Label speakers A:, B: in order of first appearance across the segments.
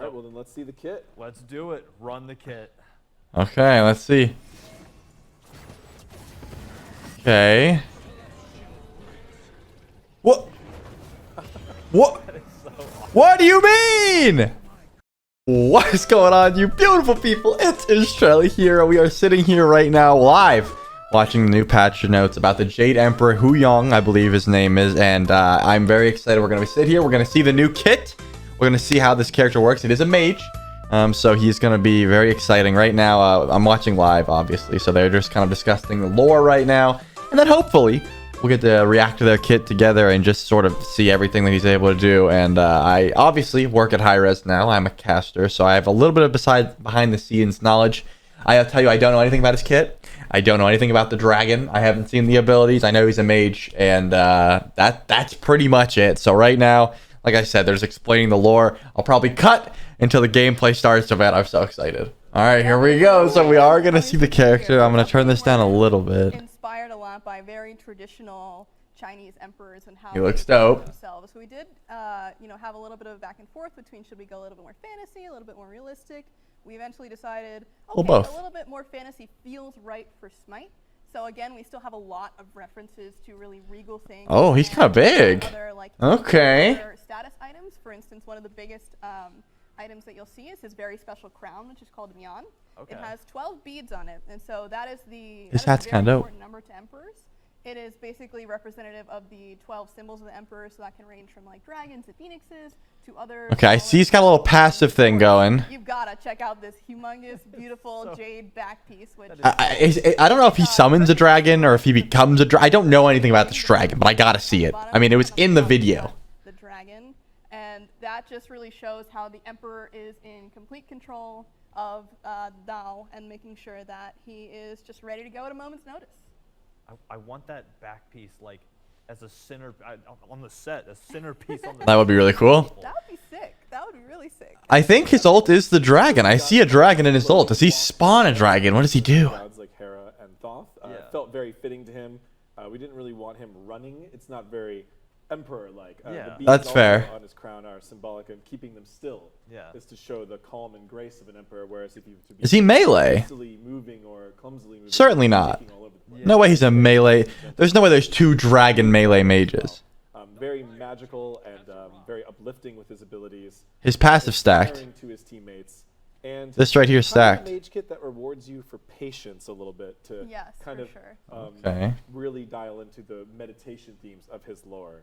A: All right, well then let's see the kit.
B: Let's do it. Run the kit.
C: Okay, let's see. Okay. What? What? What do you mean? What is going on, you beautiful people? It is Trelli here. We are sitting here right now live watching the new patch notes about the Jade Emperor Hu Yong, I believe his name is, and I'm very excited. We're going to sit here. We're going to see the new kit. We're going to see how this character works. It is a mage, so he's going to be very exciting. Right now, I'm watching live, obviously, so they're just kind of discussing the lore right now, and then hopefully we'll get to react to their kit together and just sort of see everything that he's able to do. And I obviously work at high res now. I'm a caster, so I have a little bit of behind the scenes knowledge. I'll tell you, I don't know anything about his kit. I don't know anything about the dragon. I haven't seen the abilities. I know he's a mage, and that's pretty much it. So right now, like I said, there's explaining the lore. I'll probably cut until the gameplay starts. So man, I'm so excited. All right, here we go. So we are gonna see the character. I'm gonna turn this down a little bit.
D: Inspired a lot by very traditional Chinese emperors and how
C: He looks
D: they depict
C: dope.
D: themselves. So we did, have a little bit of back and forth between should we go a little bit more fantasy, a little bit more realistic. We eventually decided, okay,
C: both.
D: a little bit more fantasy feels right for Smite. So again, we still have a lot of references to really regal things.
C: Oh, he's kind of big.
D: Other, like,
C: Okay.
D: other status items. For instance, one of the biggest items that you'll see is his very special crown, which is called Mian.
B: Okay.
D: It has 12 beads on it, and so that is the
C: His hat's
D: kind
C: kinda
D: of
C: dope.
D: important number to emperors. It is basically representative of the 12 symbols of the emperor, so that can range from like dragons to phoenixes to other.
C: Okay, I see he's got a little passive thing going.
D: You've gotta check out this humongous, beautiful jade back piece. Which
C: I don't know if he summons a dragon or if he becomes a dragon. I don't know anything about this dragon, but I gotta see it. I mean, it was in the video.
D: The dragon, and that just really shows how the emperor is in complete control of Dao and making sure that he is just ready to go at a moment's notice.
B: I want that back piece like as a center on the set, a centerpiece on the.
C: That would be really cool.
D: That would be sick. That would be really sick.
C: I think his ult is the dragon. I see a dragon in his ult. Does he spawn a dragon? What does he do?
A: Gods like Hera and Thoth.
B: Yeah.
A: It felt very fitting to him. We didn't really want him running. It's not very emperor-like.
B: Yeah.
A: The beads
C: That's
A: also
C: fair.
A: on his crown are symbolic of keeping them still.
B: Yeah.
A: Is to show the calm and grace of an emperor. Whereas if you were to be
C: Is he melee?
A: clumsily moving or clumsily moving,
C: Certainly not.
A: shaking all over the place.
C: No way he's a melee. There's no way there's two dragon melee mages.
A: Very magical and very uplifting with his abilities.
C: His passive stacked.
A: Inspiring to his teammates. And
C: This right here is
A: kind of
C: stacked.
A: a mage kit that rewards you for patience a little bit to
D: Yes,
A: kind
D: for
A: of
D: sure.
C: Okay.
A: really dial into the meditation themes of his lore.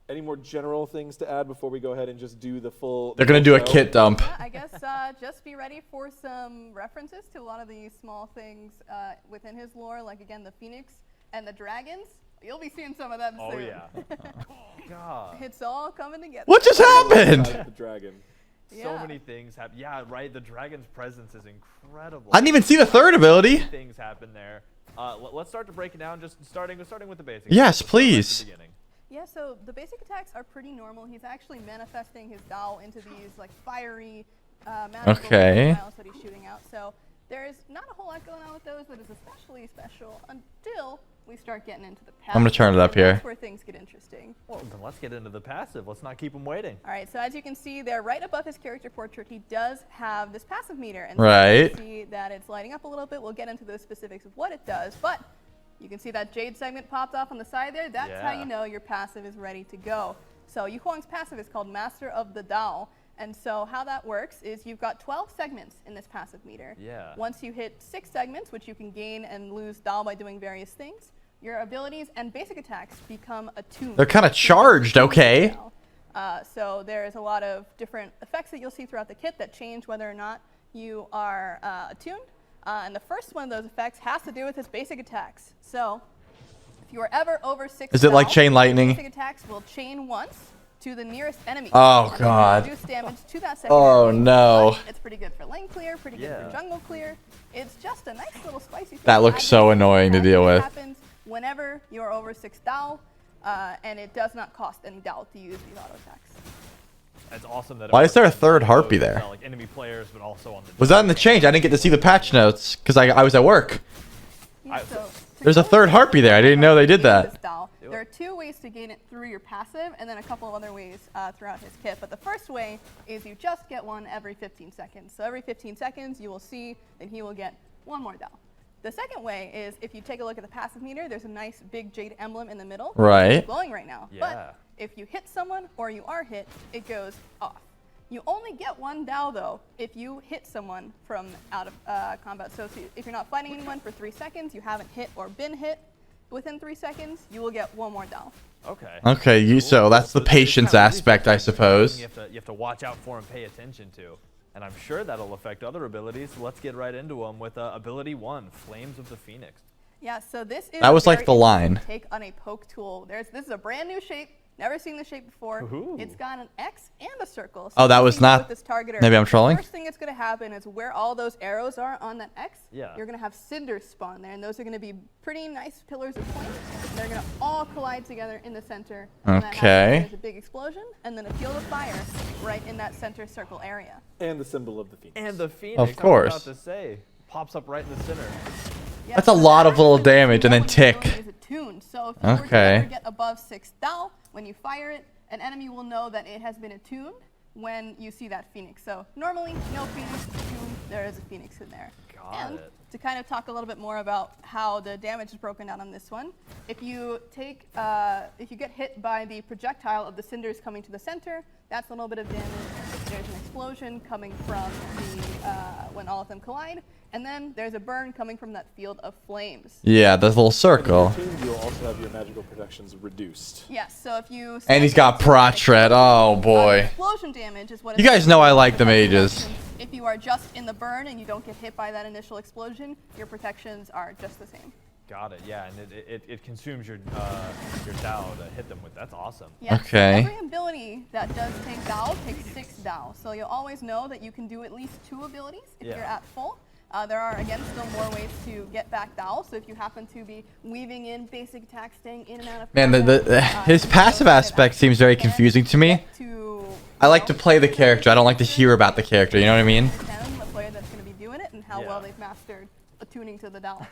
A: Any more general things to add before we go ahead and just do the full?
C: They're gonna do a
A: show?
C: kit dump.
D: Yeah, I guess just be ready for some references to a lot of these small things within his lore, like again the phoenix and the dragons. You'll be seeing some of them
B: Oh
D: soon.
B: yeah. God.
D: It's all coming together.
C: What just happened?
A: The dragon.
B: So
D: Yeah.
B: many things happen. Yeah, right. The dragon's presence is incredible.
C: I didn't even see the third ability.
B: Things happen there. Let's start to break it down. Just starting with the basics.
C: Yes,
B: Let's start right at the
C: please.
B: beginning.
D: Yeah, so the basic attacks are pretty normal. He's actually manifesting his Dao into these like fiery magical
C: Okay.
D: missiles that he's shooting out. So there's not a whole lot going on with those, but it's especially special until we start getting into the passive.
C: I'm gonna turn it up here.
D: That's where things get interesting.
B: Well, then let's get into the passive. Let's not keep him waiting.
D: All right, so as you can see there, right above his character portrait, he does have this passive meter. And
C: Right.
D: so you can see that it's lighting up a little bit. We'll get into those specifics of what it does, but you can see that Jade segment popped off on the side there. That's how
B: Yeah.
D: you know your passive is ready to go. So Yu Huang's passive is called Master of the Dao. And so how that works is you've got 12 segments in this passive meter.
B: Yeah.
D: Once you hit 6 segments, which you can gain and lose Dao by doing various things, your abilities and basic attacks become attuned.
C: They're kind of charged, okay.
D: So there's a lot of different effects that you'll see throughout the kit that change whether or not you are attuned. And the first one of those effects has to do with his basic attacks. So if you are ever over 6
C: Is it like
D: Dao,
C: chain lightning?
D: basic attacks will chain once to the nearest enemy.
C: Oh,
D: and then
C: God.
D: reduce damage to that second
C: Oh,
D: enemy.
C: no.
D: But it's pretty good for lane clear, pretty good
B: Yeah.
D: for jungle clear. It's just a nice little spicy thing.
C: That looks
D: Add
C: so
D: this
C: annoying to
D: attack.
C: deal
D: It
C: with.
D: happens whenever you're over 6 Dao, and it does not cost any Dao to use these auto attacks.
B: It's awesome that. it
C: Why is
B: works
C: there a
B: on
C: third
B: both,
C: harpy there?
B: Like enemy players, but also on the.
C: Was that in the change? I didn't get to see the patch notes because I was at work.
D: Yeah, so to
C: There's a
D: go
C: third
D: into
C: harpy there. I didn't know they did
D: this
C: that.
D: Dao,
B: It
D: There are 2 ways to gain it through your passive, and then a couple of other ways throughout his kit. But the first way is you just get one every 15 seconds. So every 15 seconds, you will see that he will get 1 more Dao. The second way is if you take a look at the passive meter, there's a nice big jade emblem in the middle.
C: Right.
D: It's glowing right now.
B: Yeah.
D: But if you hit someone or you are hit, it goes off. You only get 1 Dao though if you hit someone from out of combat. So if you're not fighting anyone for 3 seconds, you haven't hit or been hit within 3 seconds, you will get 1 more Dao.
B: Okay.
C: Okay, so that's the patience aspect, I suppose.
B: You have to watch out for and pay attention to. And I'm sure that'll affect other abilities. So let's get right into them with ability 1, Flames of the Phoenix.
D: Yeah, so this is
C: That was like
D: very
C: the line.
D: interesting take on a poke tool. This is a brand new shape. Never seen the shape before.
B: Ooh.
D: It's got an X and a circle. So
C: Oh, that
D: you
C: was
D: can go
C: not-
D: with this targeter.
C: maybe I'm trolling?
D: The first thing that's going to happen is where all those arrows are on that X,
B: Yeah.
D: you're going to have cinders spawn there, and those are going to be pretty nice pillars of flame. They're going to all collide together in the center. And that
C: Okay.
D: happens, there's a big explosion, and then a field of fire right in that center circle area.
A: And the symbol of the phoenix.
B: And the Phoenix,
C: Of
B: I was
C: course.
B: about to say, pops up right in the center.
D: Yeah,
C: That's a
D: so
C: lot
D: that
C: of little
D: actually
C: damage and then
D: lets you know when
C: tick.
D: the ability is attuned. So if you were to
C: Okay.
D: ever get above 6 Dao, when you fire it, an enemy will know that it has been attuned when you see that Phoenix. So normally, no Phoenix attuned, there is a Phoenix in there.
B: Got
D: and
B: it.
D: to kind of talk a little bit more about how the damage is broken down on this one, if you get hit by the projectile of the cinders coming to the center, that's a little bit of damage. There's an explosion coming from when all of them collide, and then there's a burn coming from that field of flames.
C: Yeah, the little circle.
A: And if you'll also have your magical protections reduced.
D: Yes, so if you...
C: And he's got prot shred. Oh boy.
D: Explosion damage is what...
C: You guys know I like the mages.
D: If you are just in the burn and you don't get hit by that initial explosion, your protections are just the same.
B: Got it, yeah, and it consumes your Dao to hit them with. That's awesome.
D: Yeah,
C: Okay.
D: Every ability that does take Dao takes 6 Dao. So you'll always know that you can do at least 2 abilities if
B: Yeah.
D: you're at full. There are, again, still more ways to get back Dao. So if you happen to be weaving in basic attacks, staying in and out of
C: Man,
D: combat,
C: his
D: you
C: passive
D: know that
C: aspect seems very
D: and
C: confusing to me.
D: get to,
C: I like to play the character. I don't like to hear about the character. You know what I mean?
D: Depends on the player that's going to be doing it and how
B: Yeah.
D: well they've mastered attuning to the Dao.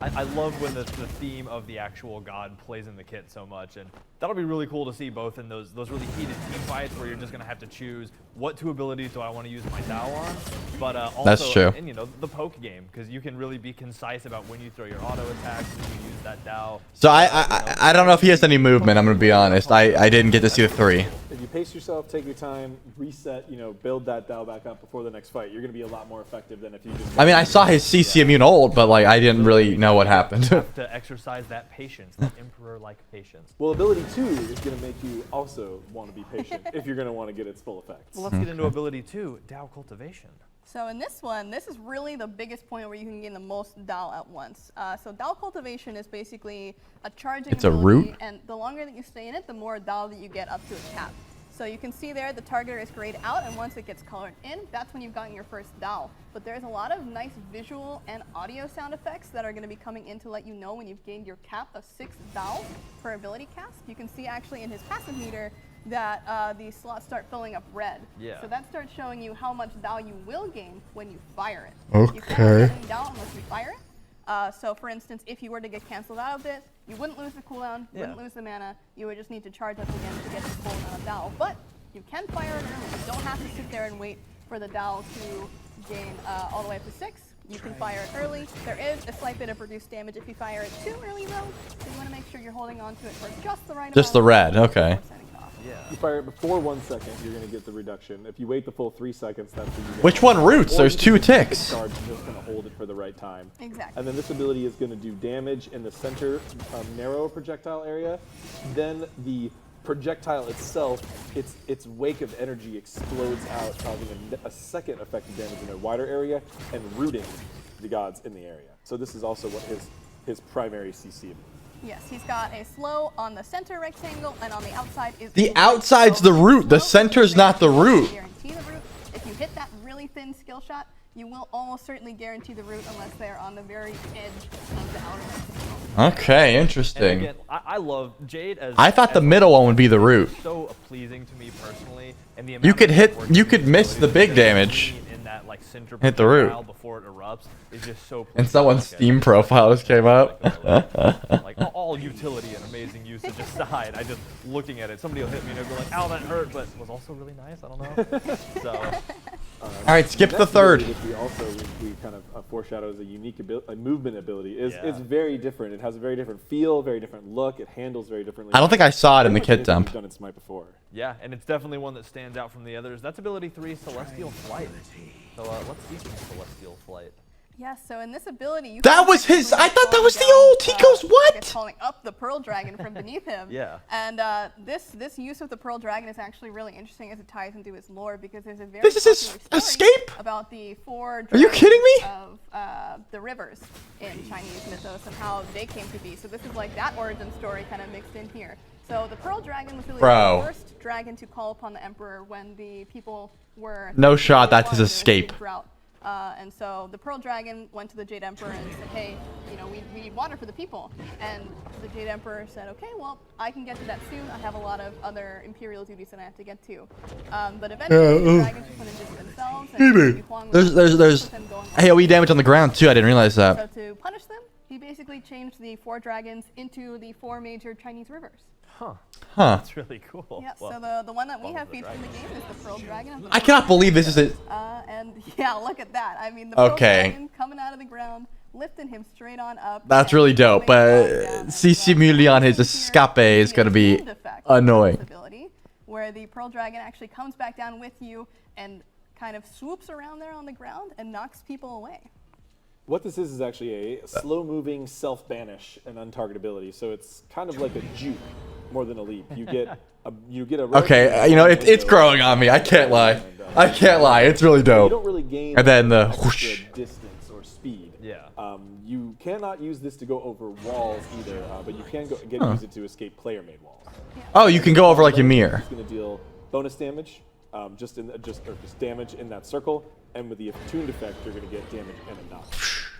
B: I love when the theme of the actual god plays in the kit so much, and that'll be really cool to see both in those really heated team fights where you're just gonna have to choose what 2 abilities do I want to use my Dao on, but also
C: That's true.
B: in the poke game, because you can really be concise about when you throw your auto attacks, when you use that Dao.
C: So I don't know if he has any movement. I'm gonna be honest. I didn't get to see the 3.
A: If you pace yourself, take your time, reset, build that Dao back up before the next fight, you're going to be a lot more effective than if you just...
C: I mean, I saw his CC immune ult, but like I didn't really know what happened.
B: Have to exercise that patience, that emperor-like patience.
A: Well, ability 2 is going to make you also want to be patient if you're going to want to get its full effects.
B: Well, let's get into ability 2, Dao cultivation.
D: So in this one, this is really the biggest point where you can gain the most Dao at once. So Dao cultivation is basically a charging
C: It's a
D: ability,
C: root?
D: and the longer that you stay in it, the more Dao that you get up to a cap. So you can see there the targeter is grayed out, and once it gets colored in, that's when you've gotten your first Dao. But there's a lot of nice visual and audio sound effects that are going to be coming in to let you know when you've gained your cap of 6 Dao per ability cast. You can see actually in his passive meter that the slots start filling up red.
B: Yeah.
D: So that starts showing you how much Dao you will gain when you fire it. You
C: Okay.
D: can't get any Dao unless you fire it. So for instance, if you were to get canceled out of this, you wouldn't lose the cooldown, you wouldn't lose the mana, you would just need to charge up again to get the full amount of Dao. But you can fire it early. You don't have to sit there and wait for the Dao to gain all the way up to 6. You can fire it early. There is a slight bit of reduced damage if you fire it too early though, so you want to make sure you're holding on to it for just the right amount.
C: Just the red, okay.
D: before setting it off.
B: Yeah.
A: If you fire it before 1 second, you're going to get the reduction. If you wait the full 3 seconds, that's when you get
C: Which one roots?
A: Or
C: There's
A: you
C: 2
A: can keep it
C: ticks.
A: charged and just going to hold it for the right time.
D: Exactly.
A: And then this ability is going to do damage in the center narrow projectile area. Then the projectile itself, its wake of energy explodes out, causing a second effective damage in a wider area and rooting the gods in the area. So this is also what his primary CC is.
D: Yes, he's got a slow on the center rectangle, and on the outside is
C: The
D: a
C: outside's the root. The center's not the root.
D: Guarantee the root. If you hit that really thin skill shot, you will almost certainly guarantee the root unless they're on the very edge of the outer rectangle.
C: Okay,
B: And
C: interesting.
B: again, I love Jade as...
C: I thought the
B: as
C: middle one would be the root.
B: so pleasing to me personally, and the
C: You
B: amount
C: could
B: of
C: hit-
B: work
C: you
B: and
C: could miss the
B: abilities
C: big
B: that
C: damage.
B: in that like center
C: Hit the root.
B: projectile before it erupts is just so.
C: And
B: pleasing
C: someone's
B: to look at.
C: Steam profile just came up.
B: Like all utility and amazing usage aside, I just looking at it, somebody will hit me and they'll go like, "Ow, that hurt," but was also really nice. I don't know. So.
C: All right, skip the
A: Next
C: third.
A: ability, which we kind of foreshadow as a unique a movement ability, is
B: Yeah.
A: it's very different. It has a very different feel, very different look. It handles very differently.
C: I don't think I saw it in the
A: Pretty much
C: kit
A: anything
C: dump.
A: we've done in Smite before.
B: Yeah, and it's definitely one that stands out from the others. That's ability 3, Celestial Flight. So let's see some Celestial Flight.
D: Yeah, so in this ability, you
C: That
D: can
C: was his.
D: actually
C: I thought that
D: fall
C: was the
D: down,
C: old. He goes,
D: I
C: what?
D: guess calling up the Pearl Dragon from beneath him.
B: Yeah.
D: And this use of the Pearl Dragon is actually really interesting as it ties into his lore because there's a very
C: This is his
D: popular story
C: escape?
D: about the 4
C: Are you kidding me?
D: of the rivers in Chinese mythos and how they came to be. So this is like that origin story kind of mixed in here. So the Pearl Dragon was really
C: Bro.
D: the first dragon to call upon the Emperor when the people were
C: No shot, that's his
D: there was a
C: escape.
D: big drought. And so the Pearl Dragon went to the Jade Emperor and said, hey, you know, we need water for the people. And the Jade Emperor said, okay, well, I can get to that soon. I have a lot of other imperial duties that I have to get to. But eventually, the dragons just went and did it themselves. And Yuhuang was
C: There's
D: with them going
C: AoE damage on the ground too. I didn't realize that.
D: So to punish them, he basically changed the 4 dragons into the 4 major Chinese rivers.
B: Huh.
C: Huh.
B: That's really cool.
D: Yeah,
B: Well,
D: so the one that we
B: well,
D: have
B: the
D: featured in the game is the Pearl Dragon.
C: I cannot believe this is it.
D: And yeah, look at that. I mean, the Pearl
C: Okay.
D: Dragon coming out of the ground, lifting him straight on up.
C: That's
D: and
C: really dope,
D: coming
C: but
D: down, and,
C: CC
D: well,
C: Muley on
D: you
C: his
D: can
C: escape
D: hear
C: is gonna
D: the
C: be
D: tuned effect of
C: annoying.
D: this ability, where the Pearl Dragon actually comes back down with you and kind of swoops around there on the ground and knocks people away.
A: What this is actually a slow-moving self-banish and untarget ability. So it's kind of like a juke more than a leap. You get a
C: Okay, you know it's growing on me. I can't lie. I can't lie. It's really
A: You don't
C: dope.
A: really gain
C: And then the
A: extra
C: whoosh.
A: distance or speed.
B: Yeah.
A: You cannot use this to go over walls either, but you can use it to escape player-made walls.
C: Oh, you can go over like a mirror.
A: It's going to deal bonus damage, just damage in that circle, and with the attuned effect, you're going to get damage and a knock.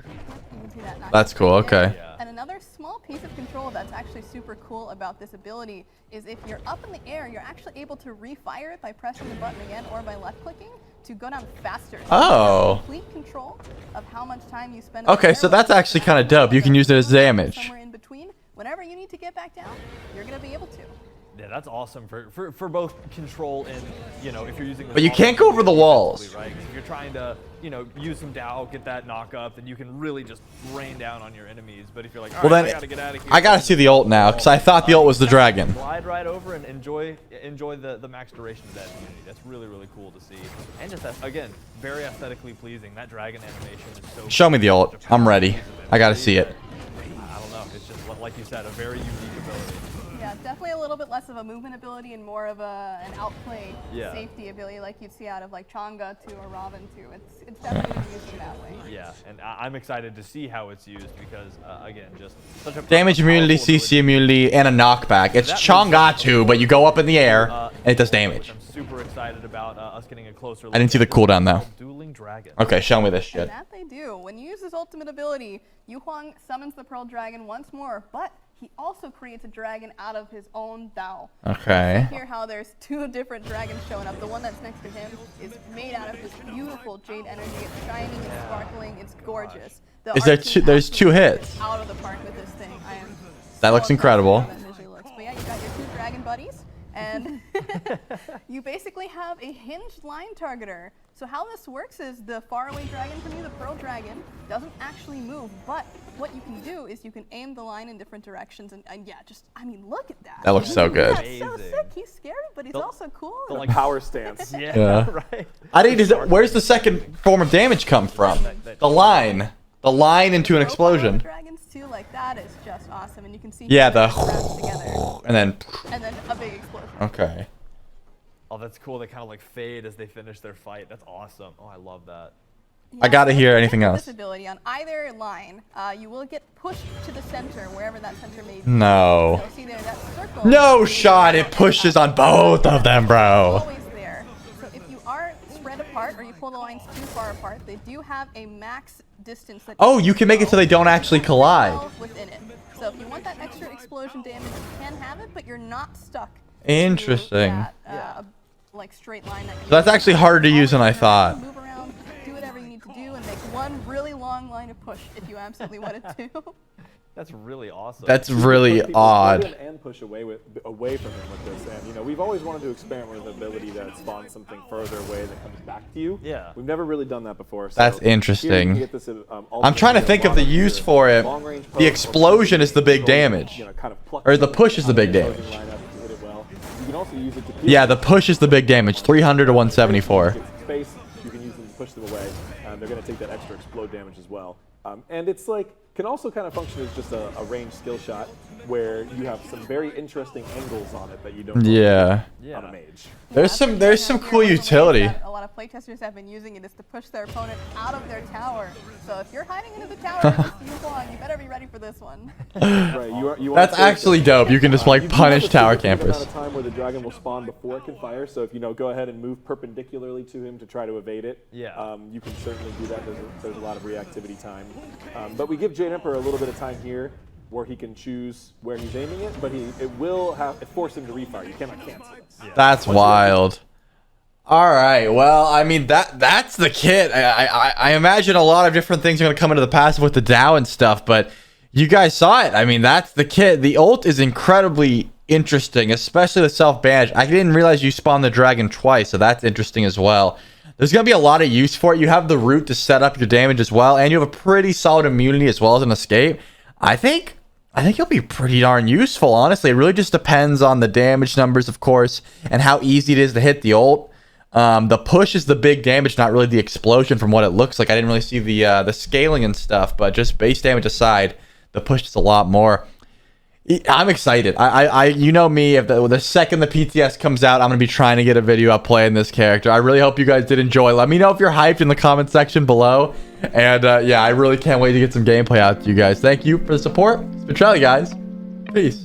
D: You can see that knock
C: That's cool. Okay.
B: Yeah.
D: And another small piece of control that's actually super cool about this ability is if you're up in the air, you're actually able to refire it by pressing the button again or by left clicking to go down faster. So you
C: Oh.
D: have complete control of how much time you spend in the
C: Okay,
D: air,
C: so that's
D: whether
C: actually
D: it's
C: kinda dope. You can use it as damage.
D: Somewhere in between, whenever you need to get back down, you're going to be able to.
B: Yeah, that's awesome for both control and, you know, if you're using.
C: But you can't go over the walls.
B: Right? 'Cause if you're trying to, you know, use some Dow, get that knock up, then you can really just rain down on your enemies. But if you're like, all
C: Well
B: right,
C: then,
B: I gotta get out of here.
C: I gotta see the ult now because I thought the ult was the dragon.
B: Glide right over and enjoy the max duration of that immunity. That's really cool to see. And just that, again, very aesthetically pleasing. That dragon animation is so.
C: Show me the
B: cool.
C: ult.
B: Such a
C: I'm ready.
B: piece of
C: I gotta
B: ability.
C: see it.
B: I don't know. It's just like you said, a very unique ability.
D: Yeah, definitely a little bit less of a movement ability and more of an outplay
B: Yeah.
D: safety ability like you'd see out of like Chang'e 2 or Raven 2. It's definitely used in that way.
B: Yeah, and I'm excited to see how it's used because, again, just such a
C: Damage immunity,
B: powerful ability.
C: CC immunity, and a knockback. It's
B: That makes
C: Chongatsu, but you go up in the air and it does
B: which
C: damage.
B: I'm super excited about us getting a closer look.
C: I didn't see the
B: at.
C: cooldown though.
B: Dueling Dragon.
C: Okay, show me this
D: And
C: shit.
D: that they do. When you use his ultimate ability, Yuhuang summons the Pearl Dragon once more, but he also creates a dragon out of his own Dao.
C: Okay.
D: Here how there's 2 different dragons showing up. The one that's next to him is made out of this beautiful jade energy. It's shining, it's sparkling, it's gorgeous. The
C: Is there
D: art team
C: two- there's 2
D: absolutely
C: hits.
D: is out of the park with this thing. I am
C: That
D: so
C: looks
D: impressed
C: incredible.
D: with how that visually looks. But yeah, you got your 2 dragon buddies, and you basically have a hinged line targeter. So how this works is the faraway dragon from you, the Pearl Dragon, doesn't actually move, but what you can do is you can aim the line in different directions, and yeah, just, I mean, look at that.
C: That looks so good.
D: That's so
B: Amazing.
D: sick. He's scary, but he's
B: The-
D: also cool.
B: the,
A: Like power stance.
B: Yeah,
C: Yeah.
B: right.
C: I need. Where's the second form of damage come from? The line. The line into an
D: Profile
C: explosion.
D: Dragons too, like that is just awesome, and you can see
C: Yeah,
D: how
C: the
D: they're wrapped together,
C: and then.
D: and then a big explosion.
C: Okay.
B: Oh, that's cool. They kind of like fade as they finish their fight. That's awesome. Oh, I love that.
C: I gotta
D: so
C: hear
D: with
C: anything else.
D: This ability on either line, you will get pushed to the center, wherever that center may be.
C: No.
D: So see there, that circle.
C: No shot. It pushes on both of them, bro.
D: Always there. So if you are spread apart or you pull the lines too far apart, they do have a max distance that.
C: Oh, you can make it so they don't actually collide.
D: Within it. So if you want that extra explosion damage, you can have it, but you're not stuck. to
C: Interesting.
D: that, like straight line. That you
C: So that's
D: need.
C: actually harder to use than I thought.
D: Move around, do whatever absolutely what it do.
B: That's really awesome.
C: That's
A: We can
C: really
A: push people
C: odd.
A: toward him and push away from him with this. And you know, we've always wanted to experiment with the ability that spawns something further away that comes back to you.
B: Yeah.
A: We've never really done that before. So
C: That's
A: here you
C: interesting.
A: can get this,
C: I'm trying to think of the use for it. The explosion is the big damage. Or the push is the big damage.
A: You can also use it to
C: Yeah, the push is the big damage. 300 to 174.
A: Space, you can use them to push them away. They're going to take that extra explode damage as well. And it's like, can also kind of function as just a ranged skill shot where you have some very interesting angles on it that you don't
C: Yeah.
A: on a mage.
C: There's some cool utility.
D: A lot of playtesters have been using it is to push their opponent out of their tower. So if you're hiding into the tower and just move on, you better be ready for this one.
A: Right, you
C: That's actually dope. You can just like
A: you do have
C: punish
A: a
C: tower
A: significant
C: campers.
A: amount of time where the dragon will spawn before it can fire. So if you know, go ahead and move perpendicularly to him to try to evade it.
B: Yeah.
A: You can certainly do that. There's a lot of reactivity time. But we give Jade Emperor a little bit of time here where he can choose where he's aiming it, but it will force him to refire. You cannot cancel it.
B: Yeah.
C: That's wild. All right. Well, I mean that's the kit. I imagine a lot of different things are going to come into the passive with the Dow and stuff, but you guys saw it. I mean, that's the kit. The ult is incredibly interesting, especially the self-bandage. I didn't realize you spawned the dragon twice, so that's interesting as well. There's going to be a lot of use for it. You have the root to set up your damage as well, and you have a pretty solid immunity as well as an escape. I think it'll be pretty darn useful, honestly. It really just depends on the damage numbers, of course, and how easy it is to hit the ult. The push is the big damage, not really the explosion from what it looks like. I didn't really see the scaling and stuff, but just base damage aside, the push is a lot more. I'm excited. You know me, if the second the PTS comes out, I'm going to be trying to get a video up playing this character. I really hope you guys did enjoy. Let me know if you're hyped in the comment section below. And yeah, I really can't wait to get some gameplay out to you guys. Thank you for the support. It's been Trelli, guys. Peace.